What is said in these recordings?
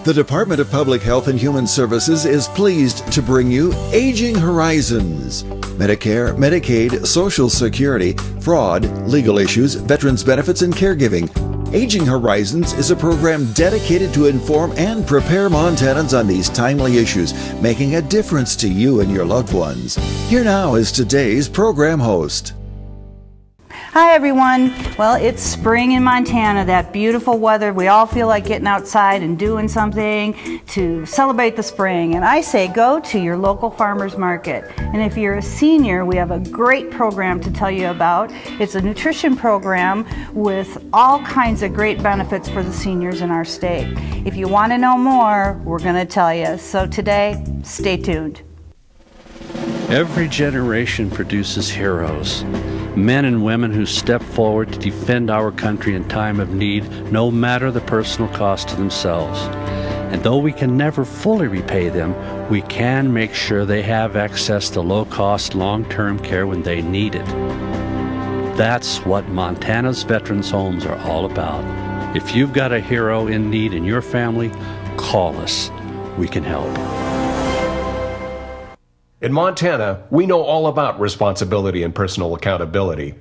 The Department of Public Health and Human Services is pleased to bring you Aging Horizons. Medicare, Medicaid, Social Security, fraud, legal issues, veterans benefits, and caregiving. Aging Horizons is a program dedicated to inform and prepare Montanans on these timely issues, making a difference to you and your loved ones. Here now is today's program host. Hi everyone. Well, it's spring in Montana, that beautiful weather. We all feel like getting outside and doing something to celebrate the spring. And I say go to your local farmer's market. And if you're a senior, we have a great program to tell you about. It's a nutrition program with all kinds of great benefits for the seniors in our state. If you want to know more, we're going to tell you. So today, stay tuned. Every generation produces heroes. Men and women who step forward to defend our country in time of need, no matter the personal cost to themselves. And though we can never fully repay them, we can make sure they have access to low-cost, long-term care when they need it. That's what Montana's Veterans Homes are all about. If you've got a hero in need in your family, call us. We can help. In Montana, we know all about responsibility and personal accountability.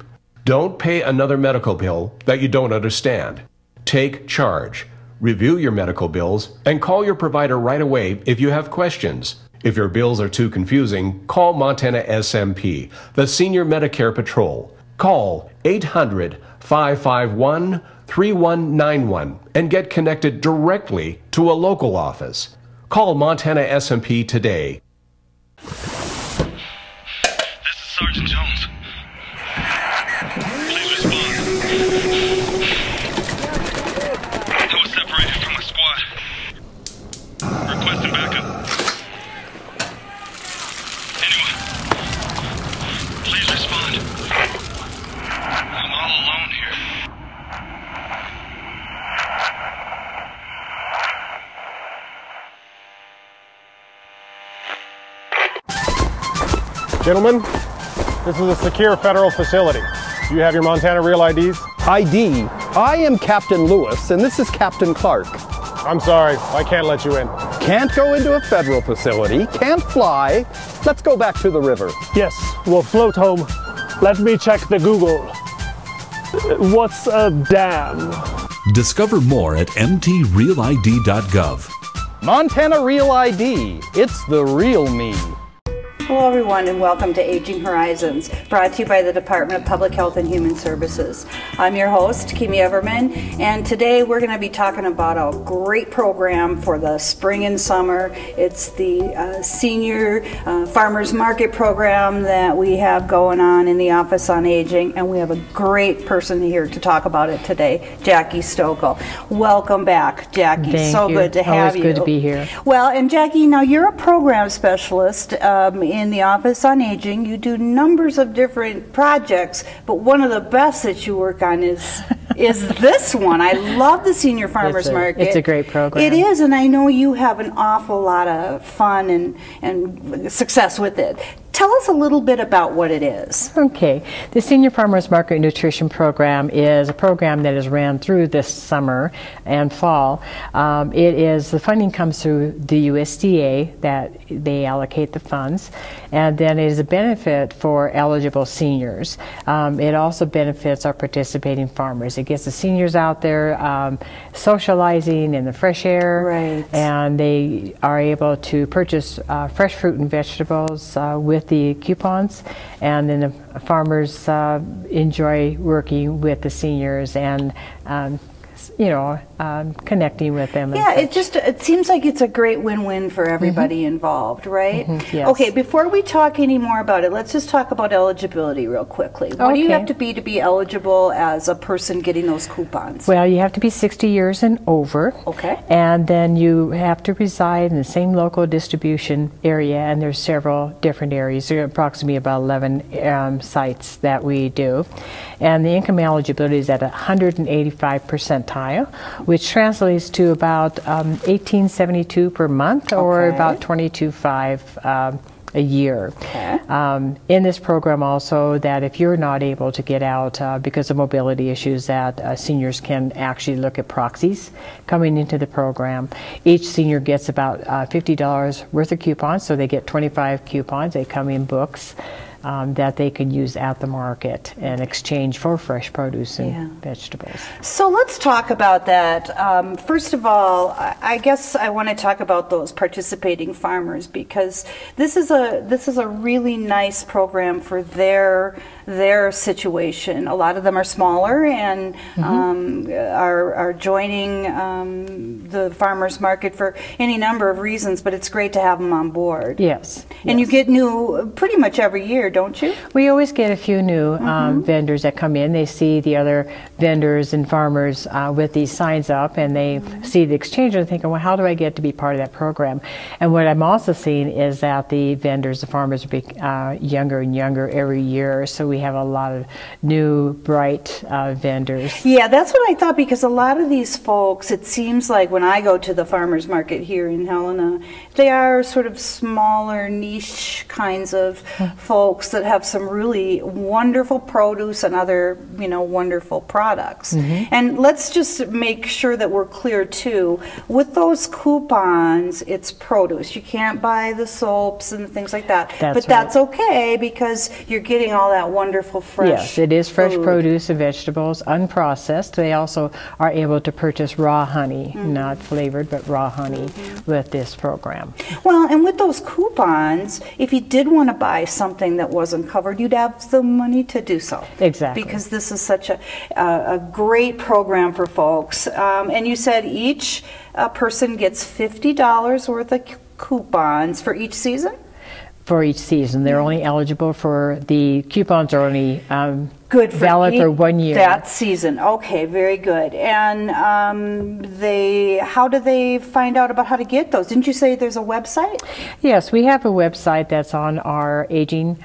Don't pay another medical bill that you don't understand. Take charge. Review your medical bills and call your provider right away if you have questions. If your bills are too confusing, call Montana SMP, the Senior Medicare Patrol. Call 800-551-3191 and get connected directly to a local office. Call Montana SMP today. This is Sergeant Jones. Please respond. I was separated from my squad. Requesting backup. Anyone? Please respond. I'm all alone here. Gentlemen, this is a secure federal facility. Do you have your Montana Real IDs? ID. I am Captain Lewis, and this is Captain Clark. I'm sorry, I can't let you in. Can't go into a federal facility, can't fly. Let's go back to the river. Yes, we'll float home. Let me check the Google. What's a dam? Discover more at mtrealid.gov. Montana Real ID. It's the real me. Hello everyone and welcome to Aging Horizons, brought to you by the Department of Public Health and Human Services. I'm your host, Kimi Everman, and today we're going to be talking about a great program for the spring and summer. It's the Senior Farmers Market program that we have going on in the Office on Aging, and we have a great person here to talk about it today, Jackie Stokel. Welcome back, Jackie. Thank so you. Good to have you. Always good to be here. Well, and Jackie, now you're a program specialist in the Office on Aging. You do numbers of different projects, but one of the best that you work on is this one. I love the Senior Farmers Market. It's a great program. It is, and I know you have an awful lot of fun and success with it. Tell us a little bit about what it is. Okay. The Senior Farmers Market Nutrition Program is a program that is ran through this summer and fall. The funding comes through the USDA, that they allocate the funds, and then it is a benefit for eligible seniors. It also benefits our participating farmers. It gets the seniors out there socializing in the fresh air, right. And they are able to purchase fresh fruit and vegetables with the coupons, and then the farmers enjoy working with the seniors and connecting with them. Yeah, it seems like it's a great win-win for everybody involved, right? Yes. Okay, before we talk any more about it, let's just talk about eligibility real quickly. What do you have to be eligible as a person getting those coupons? Well, you have to be 60 years and over. Okay. And then you have to reside in the same local distribution area, and there's several different areas. There are approximately about 11 sites that we do. And the income eligibility is at 185 percentile, which translates to about $18.72 per month, or about $22.5 a year. Okay. In this program also, that if you're not able to get out because of mobility issues, that seniors can actually look at proxies coming into the program. Each senior gets about $50 worth of coupons, so they get 25 coupons. They come in books that they can use at the market and exchange for fresh produce and vegetables. So let's talk about that. First of all, I guess I want to talk about those participating farmers, because this is a really nice program for their situation. A lot of them are smaller and are joining the farmers market for any number of reasons, but it's great to have them on board. Yes. And you get new pretty much every year, don't you? We always get a few new vendors that come in. They see the other vendors and farmers with these signs up, and they see the exchange and thinking, well, how do I get to be part of that program? And what I'm also seeing is that the vendors, the farmers, are younger and younger every year, so we have a lot of new, bright vendors. Yeah, that's what I thought, because a lot of these folks, it seems like when I go to the farmers market here in Helena, they are sort of smaller, niche kinds of folks that have some really wonderful produce and other, wonderful products. And let's just make sure that we're clear too, with those coupons, it's produce. You can't buy the soaps and things like that. That's okay, because you're getting all that wonderful fresh Yes, it is fresh food. Produce and vegetables, unprocessed. They also are able to purchase raw honey, not flavored, but raw honey with this program. Well, and with those coupons, if you did want to buy something that wasn't covered, you'd have the money to do so. Exactly. Because this is such a great program for folks. And you said each person gets $50 worth of coupons for each season? For each season. They're only eligible for, the coupons are only good for valid for 1 year. That season. Okay, very good. And how do they find out about how to get those? Didn't you say there's a website? Yes, we have a website that's on our aging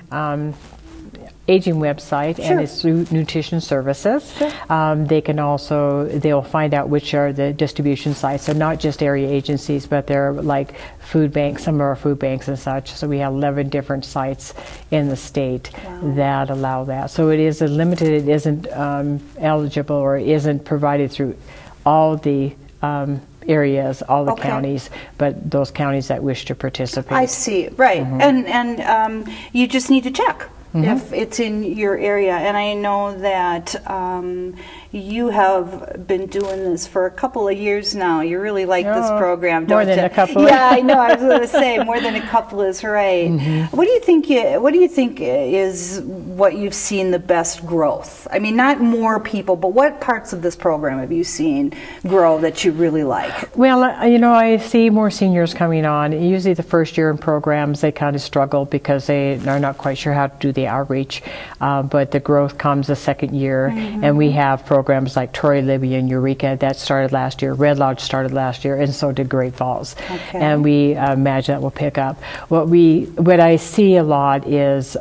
website, and it's through Nutrition Services. They can also, they'll find out which are the distribution sites. So not just area agencies, but they're like food banks, some of our food banks and such. So we have 11 different sites in the state that allow that. So it is limited, it isn't eligible or isn't provided through all the areas, all the counties, but those counties that wish to participate. I see, right. And you just need to check if it's in your area. And I know that you have been doing this for a couple of years now. You really like this program, don't you? More than a couple. Yeah, I know. I was going to say more than a couple is right. What do you think? What do you think is what you've seen the best growth? I mean, not more people, but what parts of this program have you seen grow that you really like? Well, I see more seniors coming on. Usually the first year in programs, they kind of struggle because they are not quite sure how to do the outreach. But the growth comes the second year, and we have programs like Troy, Libya, and Eureka that started last year. Red Lodge started last year, and so did Great Falls. And we imagine that will pick up. What I see a lot is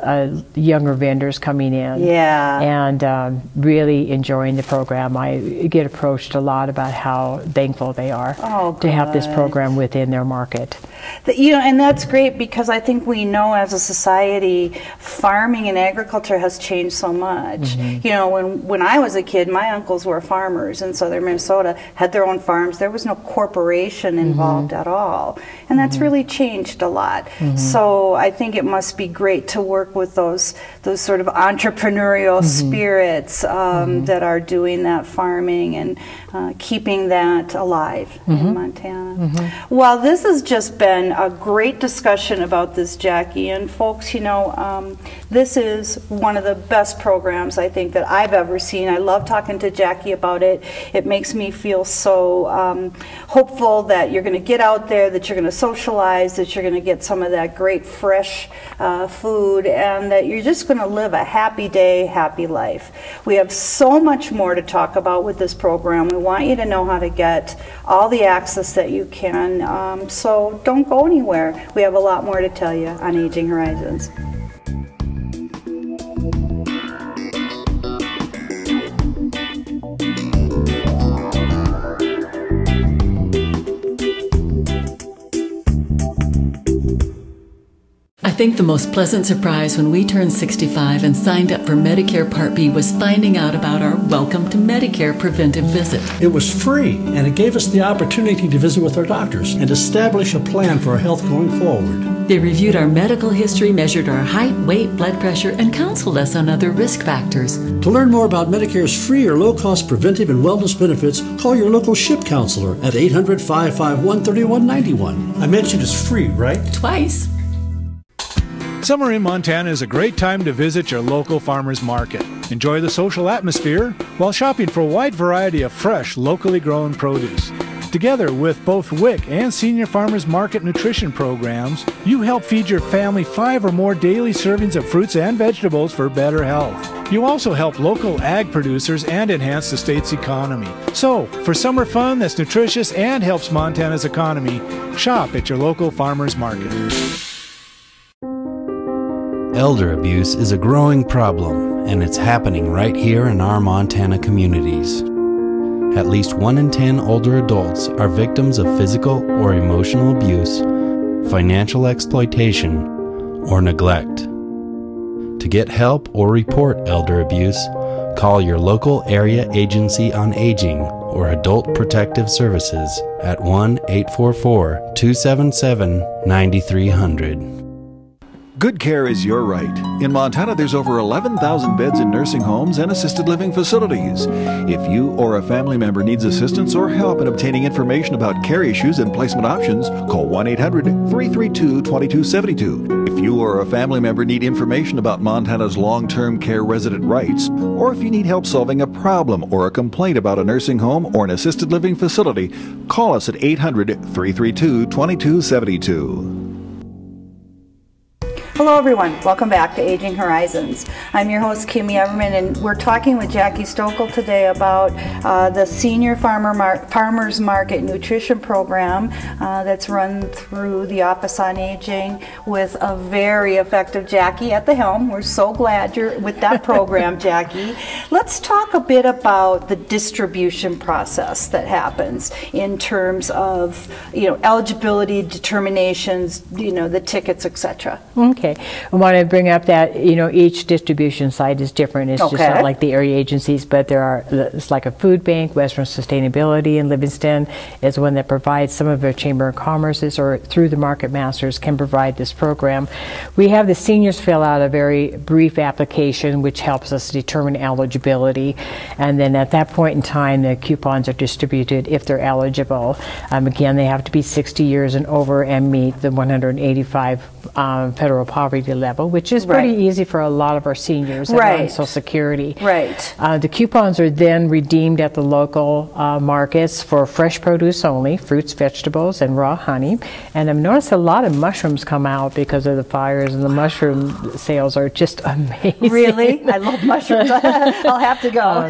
younger vendors coming in, and really enjoying the program. I get approached a lot about how thankful they are to have this program within their market. And that's great, because I think we know as a society, farming and agriculture has changed so much. When I was a kid, my uncles were farmers in southern Minnesota, had their own farms. There was no corporation involved at all. And that's really changed a lot. So I think it must be great to work with those sort of entrepreneurial spirits that are doing that farming and keeping that alive in Montana. Well, this has just been a great discussion about this, Jackie. And folks, this is one of the best programs I think that I've ever seen. I love talking to Jackie about it. It makes me feel so hopeful that you're going to get out there, that you're going to socialize, that you're going to get some of that great fresh food, and that you're just going to live a happy day, happy life. We have so much more to talk about with this program. We want you to know how to get all the access that you can. So don't go anywhere. We have a lot more to tell you on Aging Horizons. At think the most pleasant surprise when we turned 65 and signed up for Medicare Part B was finding out about our Welcome to Medicare preventive visit. It was free, and it gave us the opportunity to visit with our doctors and establish a plan for our health going forward. They reviewed our medical history, measured our height, weight, blood pressure, and counseled us on other risk factors. To learn more about Medicare's free or low-cost preventive and wellness benefits, call your local SHIP counselor at 800-551-3191. I mentioned it's free, right? Twice. Summer in Montana is a great time to visit your local farmer's market. Enjoy the social atmosphere while shopping for a wide variety of fresh, locally grown produce. Together with both WIC and Senior Farmers Market nutrition programs, you help feed your family 5 or more daily servings of fruits and vegetables for better health. You also help local ag producers and enhance the state's economy. So, for summer fun that's nutritious and helps Montana's economy, shop at your local farmers market. Elder abuse is a growing problem, and it's happening right here in our Montana communities. At least 1 in 10 older adults are victims of physical or emotional abuse, financial exploitation, or neglect. To get help or report elder abuse, call your local area agency on aging or Adult Protective Services at 1-844-277-9300. Good care is your right. In Montana, there's over 11,000 beds in nursing homes and assisted living facilities. If you or a family member needs assistance or help in obtaining information about care issues and placement options, call 1-800-332-2272. If you or a family member need information about Montana's long-term care resident rights, or if you need help solving a problem or a complaint about a nursing home or an assisted living facility, call us at 800-332-2272. Hello everyone, welcome back to Aging Horizons. I'm your host Kimmy Everman, and we're talking with Jackie Stokel today about the Senior Farmers Market Nutrition Program that's run through the Office on Aging with a very effective Jackie at the helm. We're so glad you're with that program, Jackie. Let's talk a bit about the distribution process that happens in terms of, eligibility determinations, the tickets, etc. Okay. I want to bring up that, each distribution site is different. It's just not like the area agencies, but it's like a food bank. Western Sustainability in Livingston is one that provides. Some of their Chamber of Commerce's or through the Market Masters can provide this program. We have the seniors fill out a very brief application which helps us determine eligibility, and then at that point in time the coupons are distributed if they're eligible. Again, they have to be 60 years and over and meet the 185 federal poverty level, which is pretty easy for a lot of our seniors that are on Social Security. The coupons are then redeemed at the local markets for fresh produce only, fruits, vegetables, and raw honey. And I've noticed a lot of mushrooms come out because of the fires, and the mushroom sales are just amazing. Really? I love mushrooms. I'll have to go.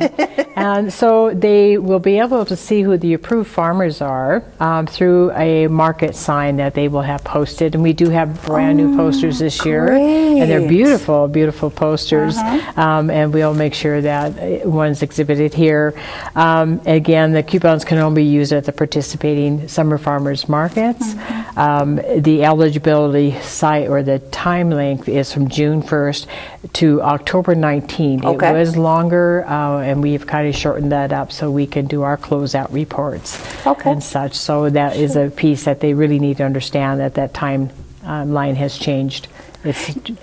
And so they will be able to see who the approved farmers are through a market sign that they will have posted. And we do have brand new posters this year, and they're beautiful, beautiful posters. And we'll make sure that one's exhibited here. Again, the coupons can only be used at the participating summer farmers markets. The eligibility site or the time length is from June 1st to October 19th. It was longer, and we've kind of shortened that up so we can do our closeout reports and such. So that is a piece that they really need to understand, that that timeline has changed.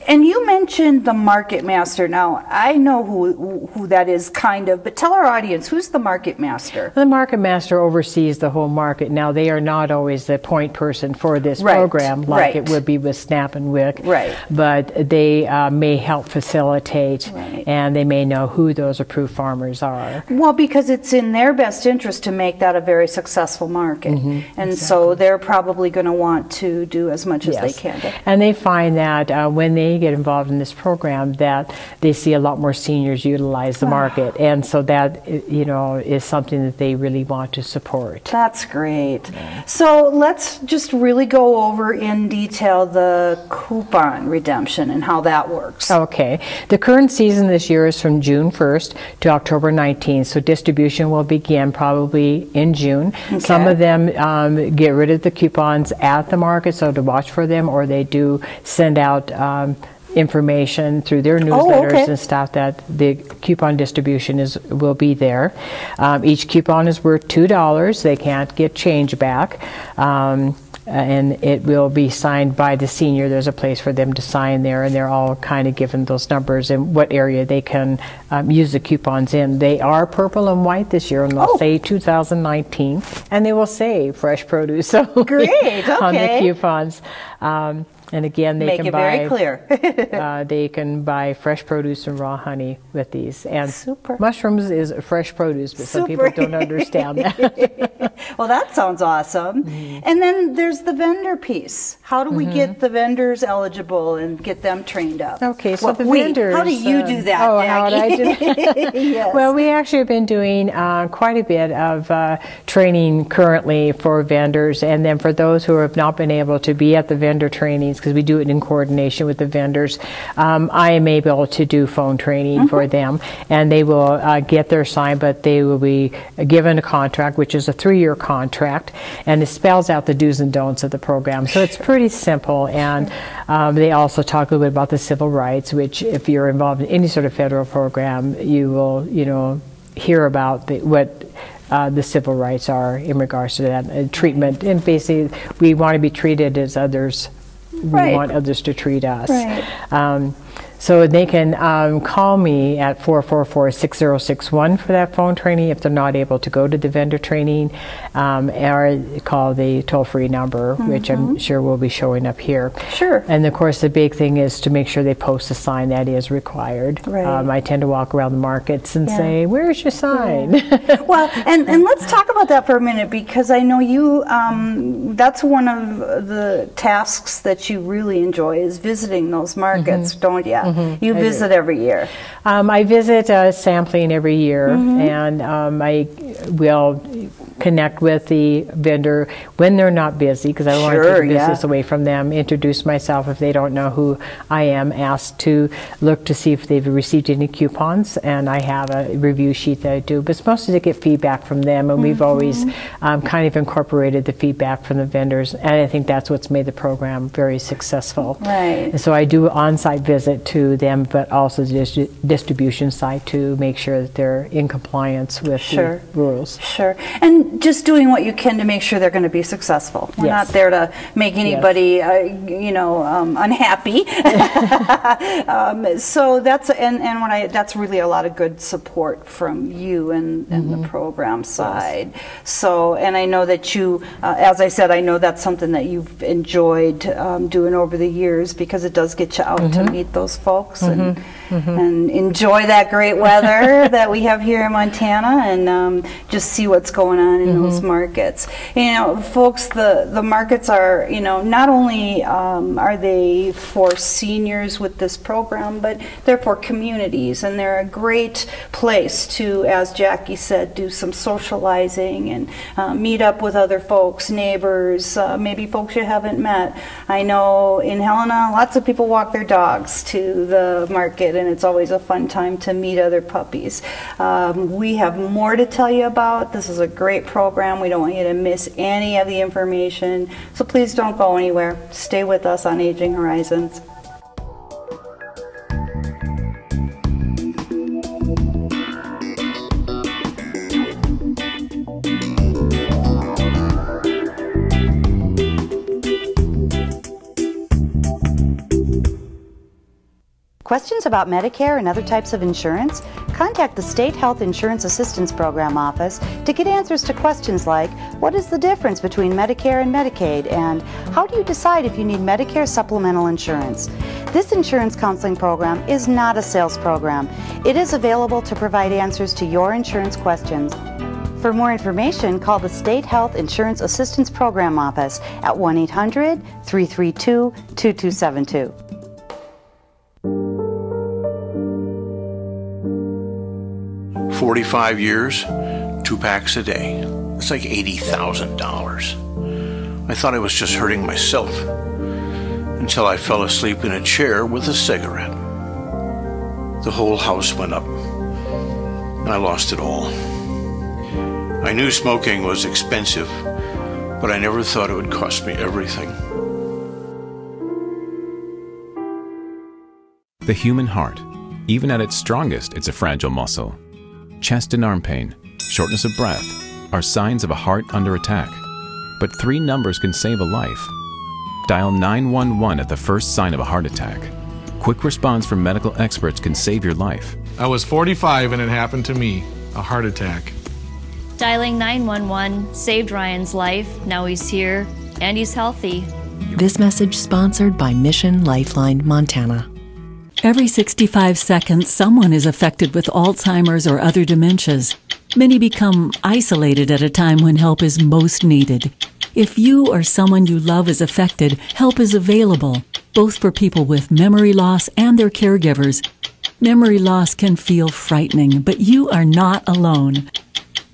And you mentioned the Market Master. Now, I know who that is, kind of, but tell our audience, who's the Market Master? The Market Master oversees the whole market. Now, they are not always the point person for this program, like it would be with SNAP and WIC, but they may help facilitate, and they may know who those approved farmers are. Well, because it's in their best interest to make that a very successful market. And so they're probably going to want to do as much as they can. And they find that when they get involved in this program, that they see a lot more seniors utilize the market, and so that is something that they really want to support. That's great. So let's just really go over in detail the coupon redemption and how that works. Okay. The current season this year is from June 1st to October 19th, so distribution will begin probably in June. Some of them get rid of the coupons at the market, so to watch for them, or they do send out out information through their newsletters and stuff that the coupon distribution will be there. Each coupon is worth $2. They can't get change back. And it will be signed by the senior. There's a place for them to sign there, and they're all kind of given those numbers and what area they can use the coupons in. They are purple and white this year, and they'll say 2019, and they will say fresh produce Great, on the coupons. And again, they Make can it buy very clear. they can buy fresh produce and raw honey with these. And Super. mushrooms is fresh produce, but some people don't understand that. Well, that sounds awesome. And then there's the vendor piece. How do we get the vendors eligible and get them trained up? Okay, so the vendors. How do you do that, Oh, Jackie? how do I do that? Yes. Well, we actually have been doing quite a bit of training currently for vendors, and then for those who have not been able to be at the vendor trainings, because we do it in coordination with the vendors, I am able to do phone training for them, and they will get their sign, but they will be given a contract, which is a 3-year contract, and it spells out the do's and don'ts of the program. So it's pretty simple, and they also talk a little bit about the civil rights, which if you're involved in any sort of federal program, you will, hear about what the civil rights are in regards to that treatment. And basically, we want to be treated as others. We want others to treat us. So they can call me at 444-6061 for that phone training if they're not able to go to the vendor training, or call the toll-free number, which I'm sure will be showing up here. Sure. And of course, the big thing is to make sure they post a sign that is required. I tend to walk around the markets and say, "Where's your sign?" Well, and let's talk about that for a minute, because I know you, that's one of the tasks that you really enjoy, is visiting those markets, don't you? You visit every year. I visit sampling every year, and I will connect with the vendor when they're not busy, because I want to take business away from them, introduce myself if they don't know who I am, ask to look to see if they've received any coupons, and I have a review sheet that I do, but it's mostly to get feedback from them, and we've always kind of incorporated the feedback from the vendors, and I think that's what's made the program very successful. And so I do on-site visit to them, but also the distribution site to make sure that they're in compliance with the rules. And just doing what you can to make sure they're going to be successful. We're not there to make anybody, unhappy. So that's that's really a lot of good support from you and the program side. So, and I know that you, as I said, I know that's something that you've enjoyed doing over the years, because it does get you out to meet those folks and enjoy that great weather that we have here in Montana, and just see what's going on in those markets. Folks, the markets are, not only are they for seniors with this program, but they're for communities, and they're a great place to, as Jackie said, do some socializing and meet up with other folks, neighbors, maybe folks you haven't met. I know in Helena, lots of people walk their dogs to the market, and it's always a fun time to meet other puppies. We have more to tell you about. This is a great program. We don't want you to miss any of the information, so please don't go anywhere. Stay with us on Aging Horizons. Questions about Medicare and other types of insurance? Contact the State Health Insurance Assistance Program office to get answers to questions like, what is the difference between Medicare and Medicaid, and how do you decide if you need Medicare supplemental insurance? This insurance counseling program is not a sales program. It is available to provide answers to your insurance questions. For more information, call the State Health Insurance Assistance Program office at 1-800-332-2272. 45 years, 2 packs a day. It's like $80,000. I thought I was just hurting myself until I fell asleep in a chair with a cigarette. The whole house went up, and I lost it all. I knew smoking was expensive, but I never thought it would cost me everything. The human heart. Even at its strongest, it's a fragile muscle. Chest and arm pain, shortness of breath, are signs of a heart under attack. But 3 numbers can save a life. Dial 911 at the first sign of a heart attack. Quick response from medical experts can save your life. I was 45 and it happened to me, a heart attack. Dialing 911 saved Ryan's life. Now he's here and he's healthy. This message sponsored by Mission Lifeline Montana. Every 65 seconds, someone is affected with Alzheimer's or other dementias. Many become isolated at a time when help is most needed. If you or someone you love is affected, help is available, both for people with memory loss and their caregivers. Memory loss can feel frightening, but you are not alone.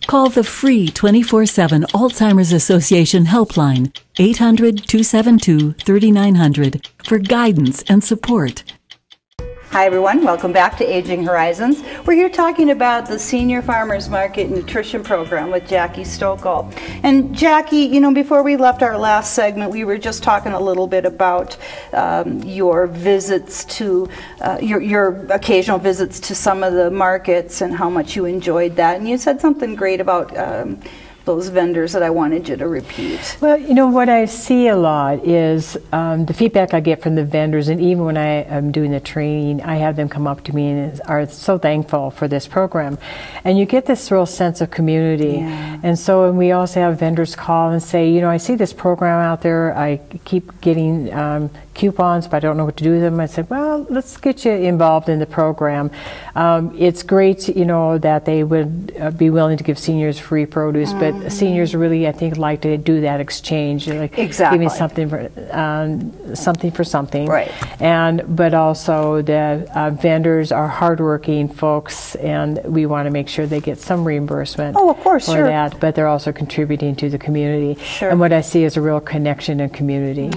Call the free 24/7 Alzheimer's Association helpline, 800-272-3900, for guidance and support. Hi everyone, welcome back to Aging Horizons. We're here talking about the Senior Farmers Market Nutrition Program with Jackie Stokel. And Jackie, you know, before we left our last segment, we were just talking a little bit about your visits to, your occasional visits to some of the markets and how much you enjoyed that. And you said something great about those vendors that I wanted you to repeat. Well, you know, what I see a lot is the feedback I get from the vendors, and even when I am doing the training, I have them come up to me and are so thankful for this program. And you get this real sense of community. Yeah. And so we also have vendors call and say, you know, I see this program out there, I keep getting coupons, but I don't know what to do with them. I said, well, let's get you involved in the program. It's great, you know, that they would be willing to give seniors free produce, but seniors really, I think, like to do that exchange, like exactly. giving something for something. Right. But also the vendors are hardworking folks, and we want to make sure they get some reimbursement. Oh, of course, for that. But they're also contributing to the community. Sure. And what I see is a real connection and community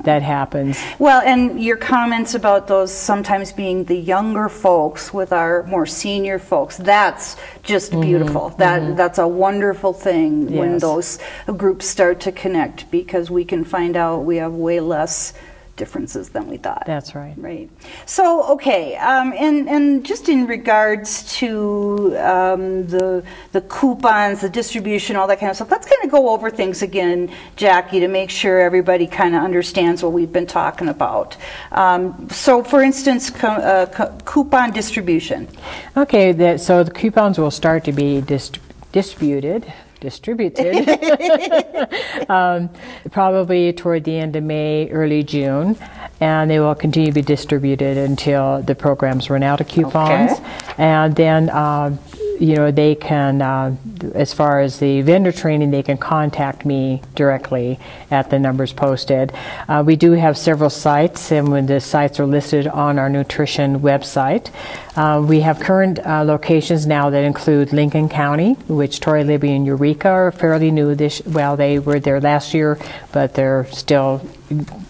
that happens. Well, and your comments about those sometimes being the younger folks with our more senior folks, that's just beautiful. That's a wonderful thing when those groups start to connect, because we can find out we have way less differences than we thought. That's right. Right. So, okay, and just in regards to the coupons, the distribution, all that kind of stuff, let's kind of go over things again, Jackie, to make sure everybody kind of understands what we've been talking about. So, for instance, coupon distribution. Okay, so the coupons will start to be distributed probably toward the end of May, early June, and they will continue to be distributed until the programs run out of coupons. Okay. And then you know, they can, as far as the vendor training, they can contact me directly at the numbers posted. We do have several sites, and when the sites are listed on our nutrition website. We have current locations now that include Lincoln County, which Torrey, Libby, and Eureka are fairly new well, they were there last year, but they're still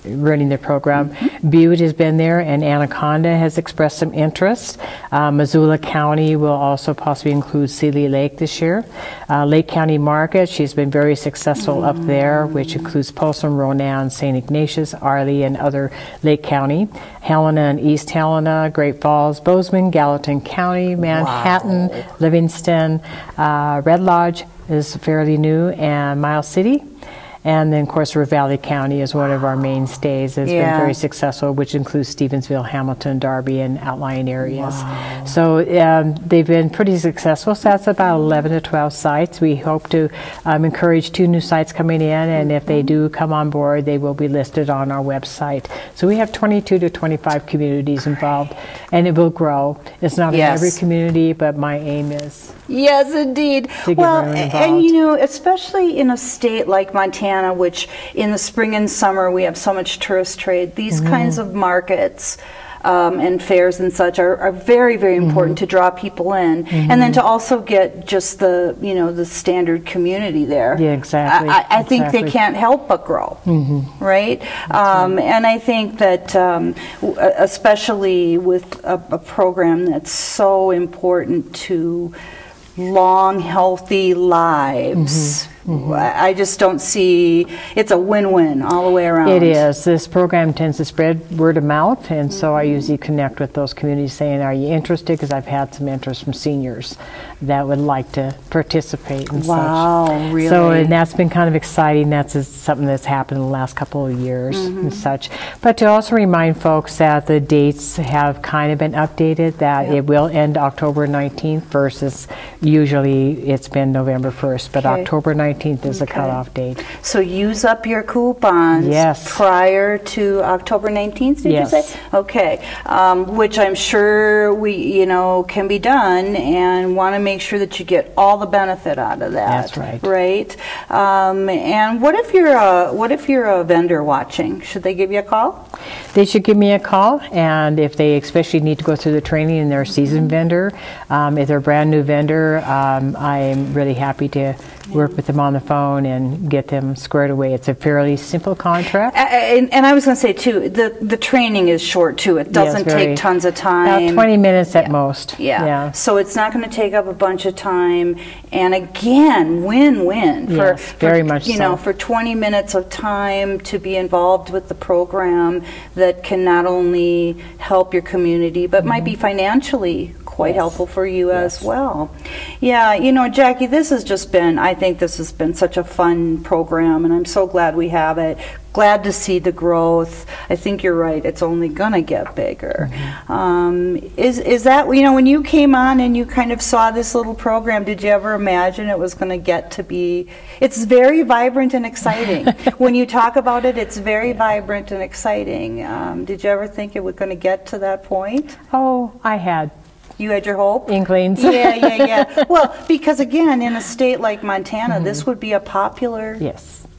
running their program. Butte has been there, and Anaconda has expressed some interest. Missoula County will also possibly include Sealy Lake this year. Lake County Market, she's been very successful up there, which includes Folsom, Ronan, St. Ignatius, Arley, and other Lake County. Helena and East Helena, Great Falls, Bozeman, Gallatin County, Manhattan, Livingston, Red Lodge is fairly new, and Miles City. And then, of course, River Valley County is one of our mainstays. It's been very successful, which includes Stevensville, Hamilton, Darby, and outlying areas. So they've been pretty successful. So that's about 11 to 12 sites. We hope to encourage 2 new sites coming in, and if they do come on board, they will be listed on our website. So we have 22 to 25 communities involved, and it will grow. It's not in every community, but my aim is. Yes, indeed. Well, and you know, especially in a state like Montana, which in the spring and summer we have so much tourist trade, these kinds of markets and fairs and such are very, very important to draw people in, and then to also get just the, you know, the standard community there. Yeah, exactly. I think they can't help but grow, right? And I think that especially with a program that's so important to long, healthy lives, I just don't see, it's a win-win all the way around. It is. This program tends to spread word of mouth, and so I usually connect with those communities saying, are you interested? Because I've had some interest from seniors that would like to participate and wow, really? So, and that's been kind of exciting. That's something that's happened in the last couple of years and such. But to also remind folks that the dates have kind of been updated, that it will end October 19th versus usually it's been November 1st, but October 19th is the cutoff date. So use up your coupons prior to October 19th, did you say? Okay, which I'm sure can be done, and want to make sure that you get all the benefit out of that. That's right. Right? And what if you're a vendor watching? Should they give you a call? They should give me a call, and if they especially need to go through the training and they're a seasoned vendor, if they're a brand new vendor, I'm really happy to work with them on the phone and get them squared away. It's a fairly simple contract. And I was going to say too, the training is short too. It doesn't take tons of time. About 20 minutes at most. Yeah. So it's not going to take up a bunch of time. And again, win-win. Very much so. For 20 minutes of time to be involved with the program that can not only help your community, but might be financially quite helpful for you as well. Yeah, Jackie, I think this has been such a fun program, and I'm so glad we have it. Glad to see the growth. I think you're right. It's only going to get bigger. Is that, when you came on and you kind of saw this little program, did you ever imagine it was going to get to be, it's very vibrant and exciting. When you talk about it, it's very vibrant and exciting. Did you ever think it was going to get to that point? Oh, I had. You had your hope? Inklings. Yeah. Well, because again, in a state like Montana, this would be a popular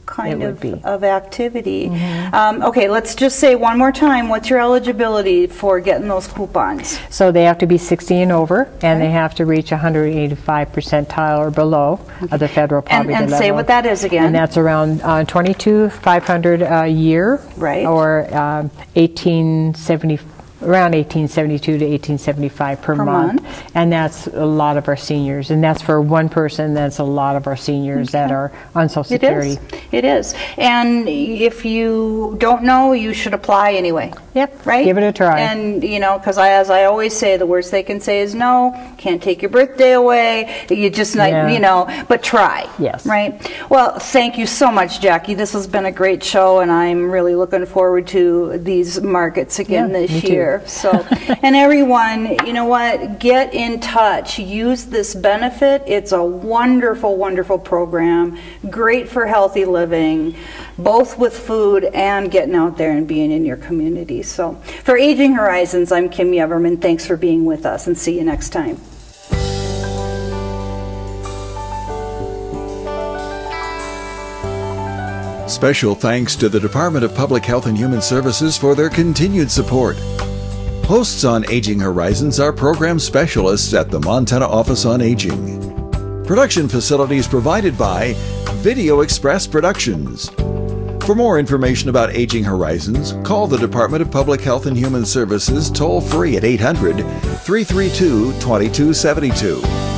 kind of activity. Okay, let's just say one more time, what's your eligibility for getting those coupons? So they have to be 60 and over, and they have to reach 185 percentile or below of the federal poverty level. And say what that is again. And that's around $22,500 a year, or around $18.72 to $18.75 per month, and that's a lot of our seniors, and that's for one person. That's a lot of our seniors that are on Social Security. It is. And if you don't know, you should apply anyway. Yep. Right? Give it a try. And because as I always say, the worst they can say is no. Can't take your birthday away. You just but try. Yes. Right. Well, thank you so much, Jackie. This has been a great show, and I'm really looking forward to these markets again this year. So, and everyone, you know what? Get in touch. Use this benefit. It's a wonderful, wonderful program. Great for healthy living, both with food and getting out there and being in your community. So, for Aging Horizons, I'm Kim Yeverman. Thanks for being with us, and see you next time. Special thanks to the Department of Public Health and Human Services for their continued support. Hosts on Aging Horizons are program specialists at the Montana Office on Aging. Production facilities provided by Video Express Productions. For more information about Aging Horizons, call the Department of Public Health and Human Services toll-free at 800-332-2272.